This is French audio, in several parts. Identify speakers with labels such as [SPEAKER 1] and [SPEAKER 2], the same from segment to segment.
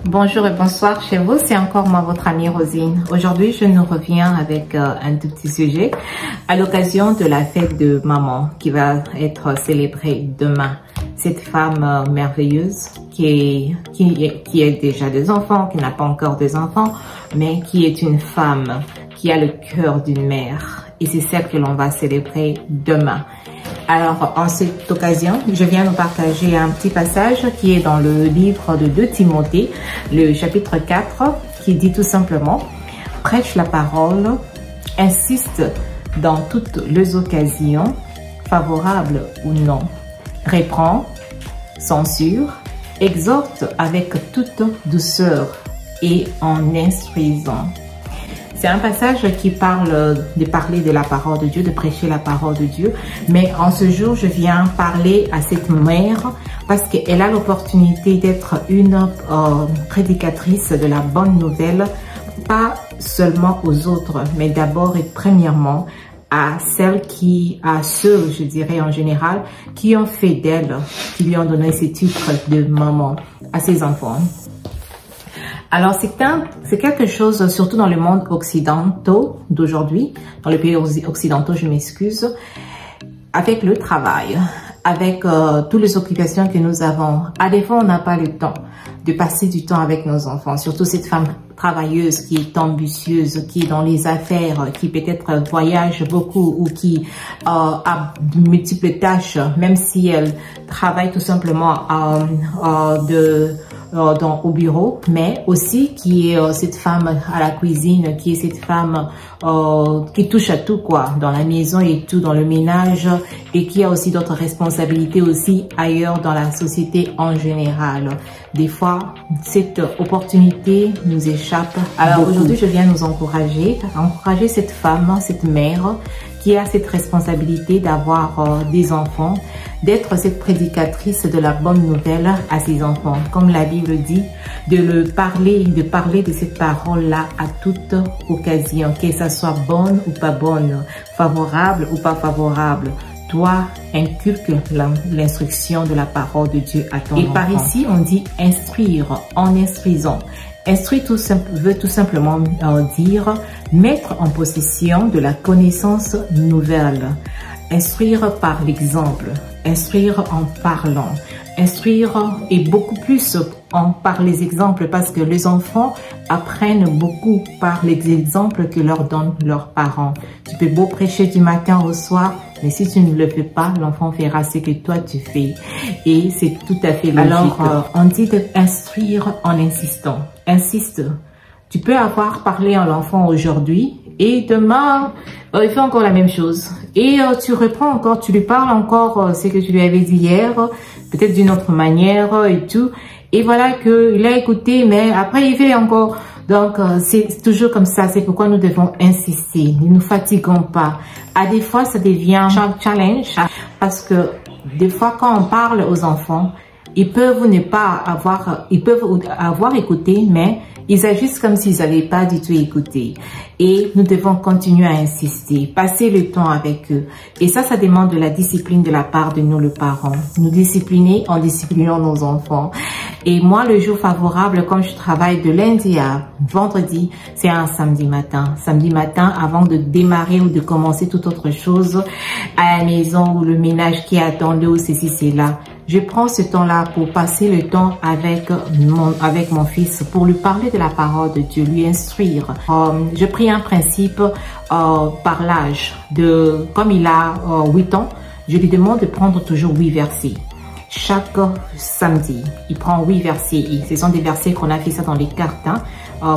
[SPEAKER 1] Bonjour et bonsoir chez vous, c'est encore moi votre amie Rosine. Aujourd'hui je nous reviens avec un tout petit sujet à l'occasion de la fête de maman qui va être célébrée demain. Cette femme merveilleuse qui a déjà des enfants, qui n'a pas encore des enfants, mais qui est une femme qui a le cœur d'une mère. Et c'est celle que l'on va célébrer demain. Alors, en cette occasion, je viens nous partager un petit passage qui est dans le livre de 2 Timothée, le chapitre 4, qui dit tout simplement « Prêche la parole, insiste dans toutes les occasions, favorables ou non, reprend, censure, exhorte avec toute douceur et en instruisant. » C'est un passage qui parle de parler de la parole de Dieu, de prêcher la parole de Dieu. Mais en ce jour, je viens parler à cette mère parce qu'elle a l'opportunité d'être une prédicatrice de la bonne nouvelle, pas seulement aux autres, mais d'abord et premièrement à ceux, je dirais en général, qui ont fait d'elle, qui lui ont donné ce titre de maman à ses enfants. Alors, c'est quelque chose, surtout dans le monde occidental d'aujourd'hui, dans les pays occidentaux, je m'excuse, avec le travail, avec toutes les occupations que nous avons. À des fois, on n'a pas le temps de passer du temps avec nos enfants, surtout cette femme travailleuse qui est ambitieuse, qui est dans les affaires, qui peut-être voyage beaucoup ou qui a de multiples tâches, même si elle travaille tout simplement au bureau, mais aussi qui est cette femme à la cuisine, qui est cette femme qui touche à tout quoi, dans la maison et tout, dans le ménage, et qui a aussi d'autres responsabilités aussi ailleurs dans la société en général. Des fois, cette opportunité nous échappe. Alors aujourd'hui, je viens nous encourager cette femme, cette mère qui a cette responsabilité d'avoir des enfants, d'être cette prédicatrice de la bonne nouvelle à ses enfants. Comme la Bible dit, de parler de cette parole-là à toute occasion, que ça soit bonne ou pas bonne, favorable ou pas favorable. Toi, inculque l'instruction de la parole de Dieu à ton enfant. Et par ici, on dit instruire, en instruisant. Instruire veut tout simplement dire mettre en possession de la connaissance nouvelle. Instruire par l'exemple, instruire en parlant, instruire et beaucoup plus par les exemples parce que les enfants apprennent beaucoup par les exemples que leur donnent leurs parents. Tu peux beau prêcher du matin au soir, mais si tu ne le fais pas, l'enfant fera ce que toi tu fais. Et c'est tout à fait logique. Alors, on dit d'instruire en insistant. Insiste. Tu peux avoir parlé à l'enfant aujourd'hui et demain, il fait encore la même chose. Et tu reprends encore, tu lui parles encore ce que tu lui avais dit hier, peut-être d'une autre manière et tout. Et voilà qu'il a écouté, mais après il fait encore. Donc, c'est toujours comme ça. C'est pourquoi nous devons insister. Ne nous fatiguons pas. À des fois, ça devient un challenge parce que des fois, quand on parle aux enfants, ils peuvent avoir écouté, mais ils agissent comme s'ils n'avaient pas du tout écouté. Et nous devons continuer à insister, passer le temps avec eux. Et ça demande de la discipline de la part de nous, les parents. Nous discipliner en disciplinant nos enfants. Et moi, le jour favorable, comme je travaille de lundi à vendredi, c'est un samedi matin. Samedi matin, avant de démarrer ou de commencer toute autre chose à la maison ou le ménage qui attendait ou ceci, c'est là. Je prends ce temps-là pour passer le temps avec mon fils, pour lui parler de la parole de Dieu, lui instruire. Je pris un principe par l'âge. Comme il a 8 ans, je lui demande de prendre toujours 8 versets. Chaque samedi, il prend 8 versets. Et ce sont des versets qu'on a fait ça dans les cartes,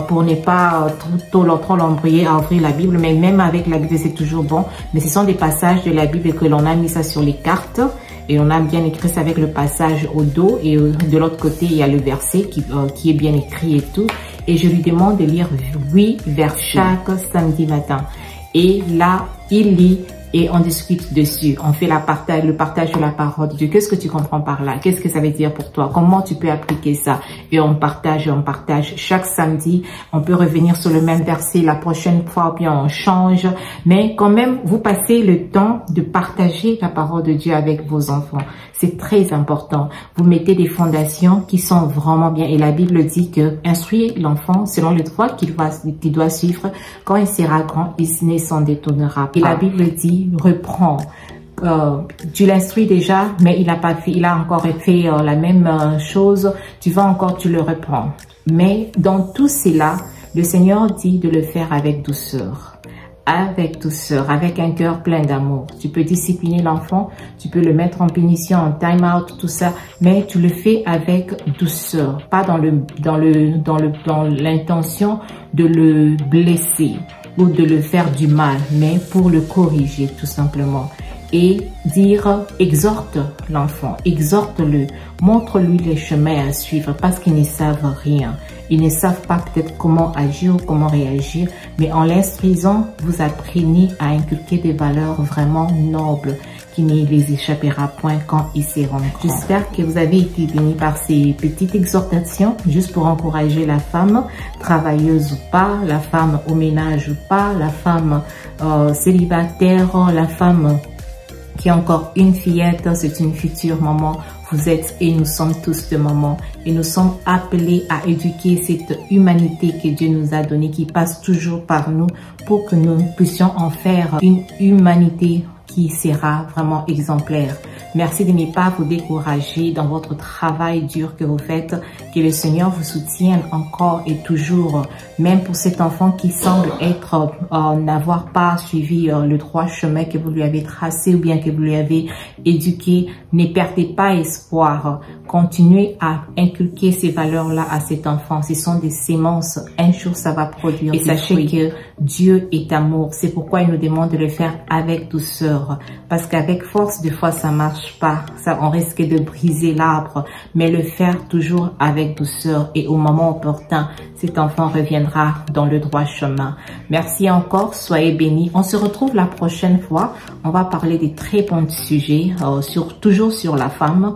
[SPEAKER 1] pour ne pas trop l'embrouiller à ouvrir la Bible. Mais même avec la Bible, c'est toujours bon. Mais ce sont des passages de la Bible que l'on a mis ça sur les cartes. Et on a bien écrit ça avec le passage au dos. Et de l'autre côté, il y a le verset qui est bien écrit et tout. Et je lui demande de lire 8 versets chaque samedi matin. Et là, il lit. et on discute dessus. On fait le partage de la parole de Dieu. Qu'est-ce que tu comprends par là? Qu'est-ce que ça veut dire pour toi? Comment tu peux appliquer ça? Et on partage. Chaque samedi, on peut revenir sur le même verset la prochaine fois, puis on change. Mais quand même, vous passez le temps de partager la parole de Dieu avec vos enfants. C'est très important. Vous mettez des fondations qui sont vraiment bien. Et la Bible dit que instruire l'enfant selon le droit qu'il doit suivre. Quand il sera grand, il ne s'en détournera. Et la Bible dit, reprends. Tu l'instruis déjà, mais il a encore fait la même chose. Tu le reprends. Mais dans tout cela, le Seigneur dit de le faire avec douceur. Avec un cœur plein d'amour. Tu peux discipliner l'enfant, tu peux le mettre en punition, en time out, tout ça, mais tu le fais avec douceur, pas dans l'intention de le blesser ou de le faire du mal, mais pour le corriger tout simplement. Et dire, exhorte l'enfant, exhorte-le, montre-lui les chemins à suivre parce qu'ils ne savent rien. Ils ne savent pas peut-être comment agir ou comment réagir, mais en l'instruisant, vous apprenez à inculquer des valeurs vraiment nobles qui ne les échappera point quand ils seront grands. J'espère que vous avez été bénis par ces petites exhortations, juste pour encourager la femme, travailleuse ou pas, la femme au ménage ou pas, la femme célibataire, la femme qui est encore une fillette, c'est une future maman. Vous êtes et nous sommes tous des mamans et nous sommes appelés à éduquer cette humanité que Dieu nous a donnée, qui passe toujours par nous pour que nous puissions en faire une humanité qui sera vraiment exemplaire. Merci de ne pas vous décourager dans votre travail dur que vous faites. Que le Seigneur vous soutienne encore et toujours, même pour cet enfant qui semble n'avoir pas suivi le droit chemin que vous lui avez tracé ou bien que vous lui avez éduqué. Ne perdez pas espoir. Continuez à inculquer ces valeurs-là à cet enfant. Ce sont des semences. Un jour, ça va produire. Et sachez que Dieu est amour. C'est pourquoi il nous demande de le faire avec douceur. Parce qu'avec force, des fois, ça marche pas. On risque de briser l'arbre. Mais le faire toujours avec douceur et au moment opportun, cet enfant reviendra dans le droit chemin. Merci encore. Soyez bénis. On se retrouve la prochaine fois. On va parler des très bons sujets, toujours sur la femme.